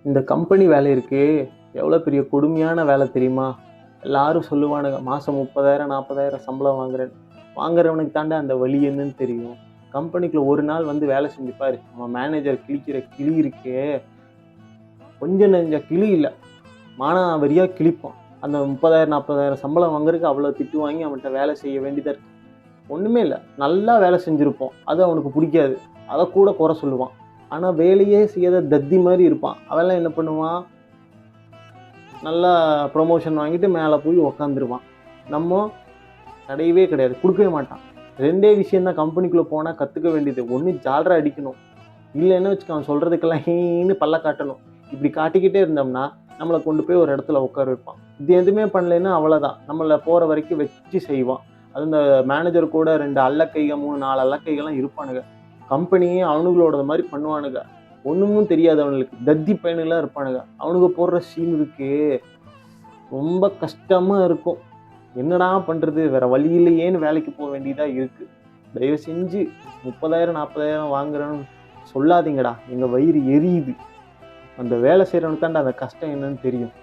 இந்த கம்பெனி வேலை இருக்கே, எவ்வளோ பெரிய கொடுமையான வேலை தெரியுமா? எல்லாரும் சொல்லுவானுங்க, மாசம் 30,000 40,000 சம்பளம் வாங்குறேன்னு. வாங்குறவனுக்கு தாண்டா அந்த வலி என்னன்னு தெரியும். கம்பெனிக்குள்ள ஒரு நாள் வந்து வேலை செஞ்சு பாரு. நம்ம மேனேஜர் கிழிக்கிற கிழி இருக்கே, கொஞ்சம் நெஞ்ச கிழி இல்ல. மானாவாரியா கிழிப்பான். அந்த 30,000 40,000 சம்பளம் வாங்குறதுக்கு அவ்வளோ திட்டு வாங்கி அவன்ட்ட வேலை செய்ய வேண்டியதா இருக்கு. ஒண்ணுமே இல்ல. நல்லா வேலை செஞ்சிருப்போம். அது அவனுக்கு புடிக்காது. அத கூட குறை சொல்லுவான். ஆனா வேலையே செய்யாத தத்தி மாரி இருப்பான். அவன்லாம் என்ன பண்ணுவான்? நல்லா ப்ரமோஷன் வாங்கிட்டு மேல போய் உக்காந்துருவான். நம்ம கிடையவே கிடையாது. குடுக்கவே மாட்டான். 2டே விஷயம் தான் கம்பெனிக்குள்ள போனா கத்துக்க வேண்டியது. ஒண்ணு ஜால்ரா அடிக்கணும். இல்லன்னு வச்சுக்க அவன் சொல்றதுக்கெல்லாம் ஹீன்னு பல்ல காட்டணும். இப்படி காட்டிக்கிட்டே இருந்தோம்னா, நம்மள கொண்டு போய் ஒரு இடத்துல உட்கார வைப்பான். இது எதுவுமே பண்ணலைன்னா அவ்வளோதான். நம்மள போற வரைக்கும் வச்சு செய்வான். அது இந்த மேனேஜர் கூட 2 அல்லக்கைக 3, 4 அல்லக்கைகள்லாம் இருப்பானுங்க. கம்பெனியே அவனுங்களோடது மாரி பண்ணுவானுங்க. ஒண்ணுமும் தெரியாது அவனுங்களுக்கு. தத்தி பையனுங்களா இருப்பானுங்க. அவனுங்க போடுற சீன் இருக்கே, ரொம்ப கஷ்டமா இருக்கும். என்னடா பண்றது? வேற வழி இல்லையேன்னு வேலைக்கு போ வேண்டியதா இருக்கு. தயவு செஞ்சு 30,000 40,000 வாங்குறேன்னு சொல்லாதீங்கடா. எங்க வயிறு எரியுது. அந்த வேலை செய்றவனுக்கு தான்டா அந்த கஷ்டம் என்னன்னு தெரியும்.